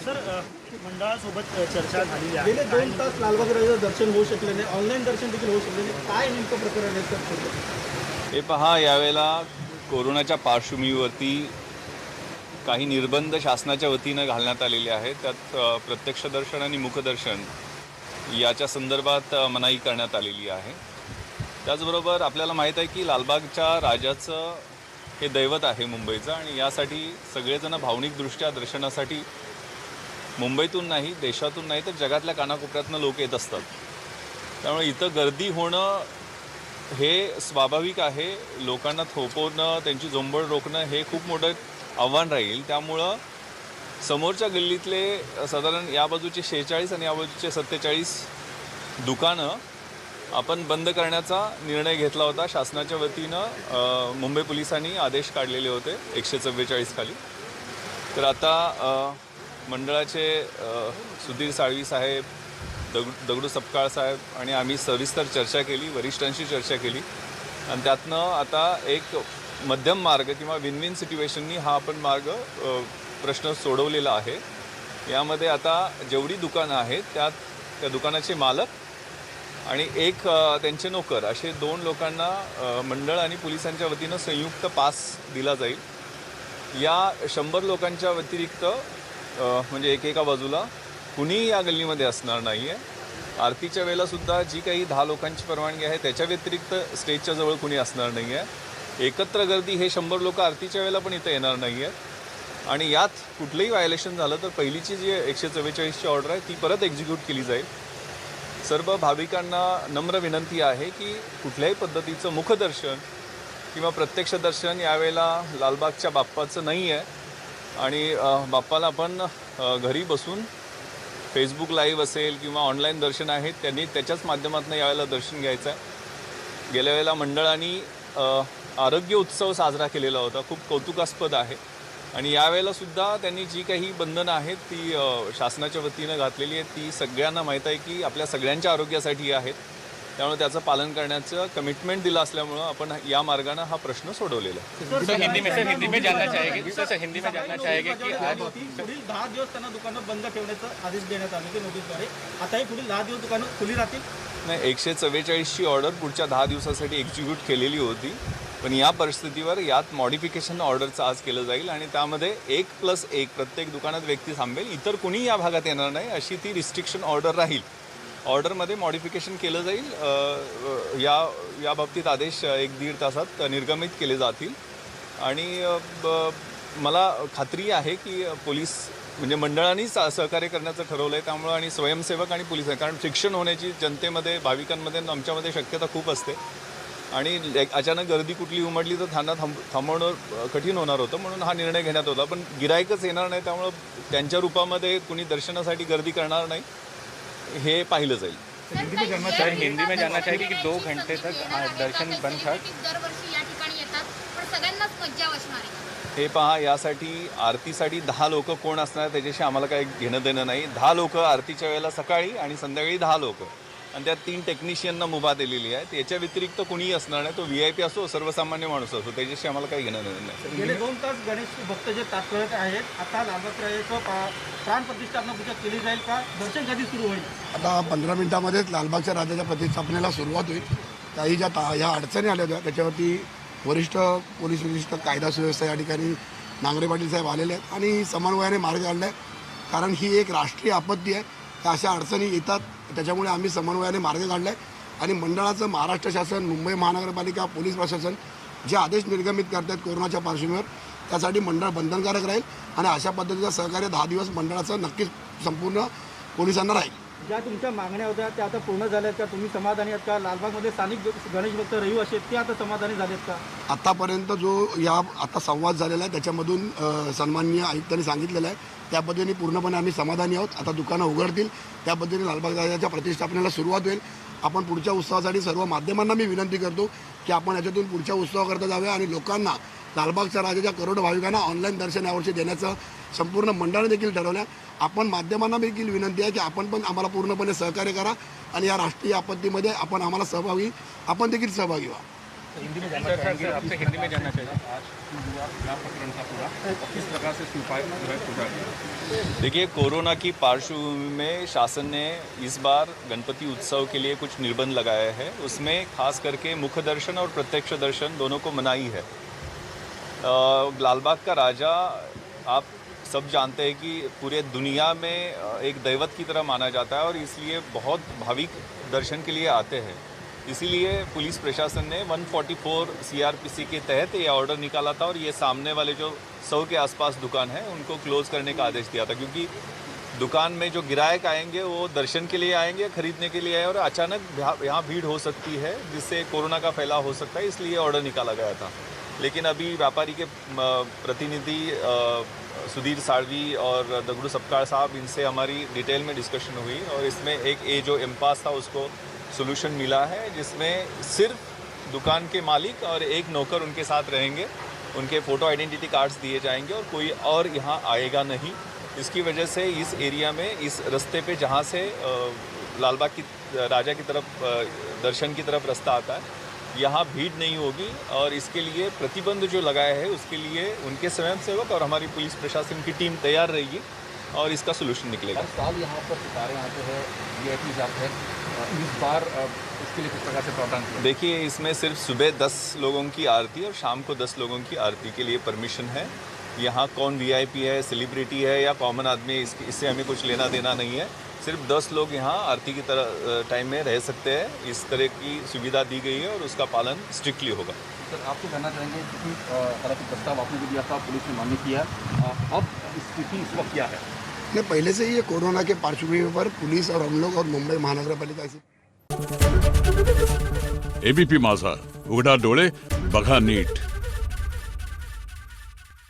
Sir मंडळासोबत चर्चा झालेली आहे. गेले 2 तास लालबाग राजाचं दर्शन होऊ शकले नाही, ऑनलाईन दर्शन देखील होऊ शकले नाही. काय नेमकं प्रकरण आहे सर? हे पहा, यावेळेला कोरोनाच्या पार्श्वभूमीवरती काही निर्बंध शासनाच्या वतीनं घालण्यात आलेले आहेत. त्यात प्रत्यक्ष दर्शन आणि मुखदर्शन याच्या संदर्भात मनाई करण्यात आलेली आहे. त्याचबरोबर आपल्याला माहीत आहे की लालबागच्या राजाचं हे दैवत आहे मुंबईचं, आणि यासाठी सगळेजण भावनिकदृष्ट्या दर्शनासाठी मुंबईतून नाही, देशातून नाही, तर जगातल्या कानाकोपऱ्यातनं लोक येत असतात. त्यामुळे इथं गर्दी होणं हे स्वाभाविक आहे. लोकांना थोपवणं, त्यांची झोंबड रोखणं हे खूप मोठं आव्हान राहील. त्यामुळं समोरच्या गल्लीतले साधारण या बाजूचे 46 आणि या बाजूचे 47 दुकानं आपण बंद करण्याचा निर्णय घेतला होता. शासनाच्या वतीनं मुंबई पोलिसांनी आदेश काढलेले होते 144 खाली. तर आता मंडळाचे सुधीर साळवी साहेब, दगडू सपकाळ साहेब आणि आम्ही सविस्तर चर्चा केली, वरिष्ठांशी चर्चा केली, आणि त्यातनं आता एक मध्यम मार्ग किंवा विन विन सिच्युएशननी हा आपण मार्ग प्रश्न सोडवलेला आहे. यामध्ये आता जेवढी दुकानं आहेत त्या दुकानाचे मालक आणि एक त्यांचे नोकर असे 2 लोकांना मंडळ आणि पोलिसांच्या वतीनं संयुक्त पास दिला जाईल. या 100 लोकांच्या व्यतिरिक्त म्हणजे एका बाजूला कुणीही या गल्लीमध्ये असणार नाही आहे. आरतीच्या वेळेलासुद्धा जी काही 10 लोकांची परवानगी आहे त्याच्या व्यतिरिक्त स्टेजच्या जवळ कुणी असणार नाही आहे. एकत्र गर्दी हे 100 लोक आरतीच्या वेळेला पण इथं येणार नाही आहेत. आणि यात कुठलंही व्हायोलेशन झालं तर पहिलीची जी 144ची ऑर्डर आहे ती परत एक्झिक्यूट केली जाईल. सर्व भाविकांना नम्र विनंती आहे की कुठल्याही पद्धतीचं मुखदर्शन किंवा प्रत्यक्ष दर्शन यावेळेला लालबागच्या बाप्पाचं नाही आहे, आणि बाप्पाला आपण घरी बसून फेसबुक लाईव्ह असेल किंवा ऑनलाईन दर्शन आहेत त्यांनी त्याच्याच माध्यमातून यावेळेला दर्शन घ्यायचं आहे. गेल्या वेळेला मंडळांनी आरोग्य उत्सव साजरा केलेला होता, खूप कौतुकास्पद आहे. आणि यावेळेलासुद्धा त्यांनी जी काही बंधनं आहेत ती शासनाच्या वतीनं घातलेली आहेत ती सगळ्यांना माहीत आहे की आपल्या सगळ्यांच्या आरोग्यासाठी आहेत. त्यामुळे त्याचं पालन करण्याचं कमिटमेंट दिलं असल्यामुळं आपण या मार्गानं हा प्रश्न सोडवलेला आहे. सर हिंदी में जानना चाहेंगे की आज पुढील 10 दिवस त्यांना दुकानं बंद ठेवण्याचा आदेश देण्यात आले की नोटीसद्वारे. आताही पुढील 10 दिवस दुकानं खुली राहतील. नाही, 144ची ऑर्डर पुढच्या 10 दिवसासाठी एक्झिक्यूट केलेली होती, पण या परिस्थितीवर यात मॉडिफिकेशन ऑर्डरचं आज केलं जाईल, आणि त्यामध्ये 1+1 प्रत्येक दुकानात व्यक्ती थांबेल, इतर कुणीही या भागात येणार नाही अशी ती रिस्ट्रिक्शन ऑर्डर राहील. ऑर्डरमध्ये मॉडिफिकेशन केलं जाईल. या बाबतीत आदेश 1-1.5 तासात निर्गमित केले जातील. आणि मला खात्री आहे की पोलीस म्हणजे मंडळांनीच सहकार्य करण्याचं ठरवलं आहे. त्यामुळं आणि स्वयंसेवक आणि पोलीस, कारण फ्रिक्शन होण्याची जनतेमध्ये, भाविकांमध्ये, आमच्यामध्ये शक्यता खूप असते, आणि अचानक गर्दी कुठली उमटली तर थांबवणं कठीण होणार होतं, म्हणून हा निर्णय घेण्यात होता. पण गिराईकच येणार नाही, त्यामुळं त्यांच्या रूपामध्ये कुणी दर्शनासाठी गर्दी करणार नाही हे पाहिलं जाईल. हिंदी में जानना चाहिए कि 2 घंटे तक दर्शन बंद था. दरवर्षी या ठिकाणी येतात, पण सगळ्यांनाच मज्जा असणार आहे. हे पहा, यासाठी आरतीसाठी 10 लोक कोण असणार त्याच्याशी आम्हाला काही घेणं देणं नाही. 10 लोक आरतीच्या वेळेला सकाळी आणि संध्याकाळी 10 लोक, आणि त्यात 3 टेक्निशियनना मुभा दिलेली आहे. याच्या व्यतिरिक्त कुणीही असणार नाही, तो VIP असो, सर्वसामान्य माणूस असो, त्याच्याशी आम्हाला काही घेणं देणं नाही. गेले 2 तास गणेश भक्त जे तात्पर्य आहेत, आता लालबाग राजाचं प्राण प्रतिष्ठापना पूजा केली जाईल का? दर्शन कधी सुरू होईल? आता 15 मिनिटांमध्येच लालबागच्या राजाच्या प्रतिष्ठापनेला सुरुवात होईल. काही ज्या ह्या अडचणी आल्या होत्या त्याच्यावरती वरिष्ठ पोलीस वरिष्ठ कायदा सुव्यवस्था या ठिकाणी नांगरे पाटील साहेब आलेले आहेत आणि समन्वयाने मार्ग काढला आहे. कारण ही एक राष्ट्रीय आपत्ती आहे, त्या अशा अडचणी येतात, त्याच्यामुळे आम्ही समन्वयाने मार्ग काढला आहे. आणि मंडळाचं महाराष्ट्र शासन, मुंबई महानगरपालिका, पोलीस प्रशासन जे आदेश निर्गमित करतात कोरोनाच्या पार्श्वभूमीवर, त्यासाठी मंडळ बंधनकारक राहील. आणि अशा पद्धतीचं सहकार्य 10 दिवस मंडळाचं नक्कीच संपूर्ण पोलिसांना राहील. ज्या तुमच्या मागण्या होत्या त्या आता पूर्ण झाल्यात का? तुम्ही समाधानी आहात का? लालबागमध्ये स्थानिक गणेश भक्त रहिवासी आहेत ते आता समाधानी झालेत का? आत्तापर्यंत जो आता संवाद झालेला आहे त्याच्यामधून सन्माननीय आयुक्तांनी सांगितलेलं आहे त्या पद्धतीने पूर्णपणे आम्ही समाधानी आहोत. आता दुकानं उघडतील, त्या पद्धतीने लालबाग राजाच्या प्रतिष्ठापनेला सुरुवात होईल. आपण पुढच्या उत्सवासाठी सर्व माध्यमांना मी विनंती करतो की आपण याच्यातून पुढच्या उत्सवाकरता जाऊया आणि लोकांना लालबागच्या राजाच्या करोडो भाविकांना ऑनलाईन दर्शन यावर्षी देण्याचं संपूर्ण मंडळाने देखील ठरवलं. आपण माध्यमांना देखील विनंती आहे की आपण पण आम्हाला पूर्णपणे सहकार्य करा आणि या राष्ट्रीय आपत्तीमध्ये आपण देखील सहभागी व्हा. हिंदी में सर सर आपसे हिंदी में जानना चाहिए आज पूरा प्रकरण था पूरा किस प्रकार से उपाय जो है पूरा देखिए, कोरोना की पार्श्वभूमि में शासन ने इस बार गणपति उत्सव के लिए कुछ निर्बंध लगाए हैं। उसमें खास करके मुख्य दर्शन और प्रत्यक्ष दर्शन दोनों को मनाही है। लालबाग का राजा आप सब जानते हैं कि पूरे दुनिया में एक दैवत की तरह माना जाता है और इसलिए बहुत भाविक दर्शन के लिए आते हैं। इसीलिए पुलिस प्रशासन ने 144 सीआरपीसी के तहत ये ऑर्डर निकाला था और ये सामने वाले जो 100 के आसपास दुकान है उनको क्लोज करने का आदेश दिया था, क्योंकि दुकान में जो ग्राहक आएंगे वो दर्शन के लिए आएंगे, खरीदने के लिए आए और अचानक यहाँ भीड़ हो सकती है जिससे कोरोना का फैलाव हो सकता है, इसलिए ऑर्डर निकाला गया था। लेकिन अभी व्यापारी के प्रतिनिधि सुधीर साड़वी और दगड़ू सपकाळ साहब, इनसे हमारी डिटेल में डिस्कशन हुई और इसमें एक ये जो इम्पास था उसको सोल्यूशन मिला है, जिसमें सिर्फ दुकान के मालिक और एक नौकर उनके साथ रहेंगे। उनके फ़ोटो आइडेंटिटी कार्ड्स दिए जाएंगे और कोई और यहाँ आएगा नहीं। इसकी वजह से इस एरिया में, इस रास्ते पे जहाँ से लालबाग की राजा की तरफ दर्शन की तरफ रास्ता आता है, यहाँ भीड़ नहीं होगी और इसके लिए प्रतिबंध जो लगाया है उसके लिए उनके स्वयंसेवक और हमारी पुलिस प्रशासन की टीम तैयार रहेगी और इसका सोल्यूशन निकलेगा। हर साल यहाँ पर सितारे आते हैं, वीआईपी जाते हैं, इस बार इसके लिए किस प्रकार से प्रावधान किया? देखिए, इसमें सिर्फ सुबह 10 लोगों की आरती और शाम को 10 लोगों की आरती के लिए परमिशन है। यहाँ कौन वीआईपी है, सेलिब्रिटी है या कॉमन आदमी है, इससे हमें कुछ लेना देना नहीं है। सिर्फ 10 लोग यहाँ आरती की तरह टाइम में रह सकते हैं। इस तरह की सुविधा दी गई है और उसका पालन स्ट्रिक्टली होगा। सर, आपको कहना चाहेंगे कि हालांकि प्रस्ताव आपने भी दिया था, पुलिस ने मान्य किया, अब स्थिति इस वक्त क्या है? नहीं, पहले से ही ये कोरोना के पार्श्वभूमि पर पुलिस और हम लोग और मुंबई महानगर पालिका ऐसी एबीपी माझा, उघडा डोळे बघा नीट।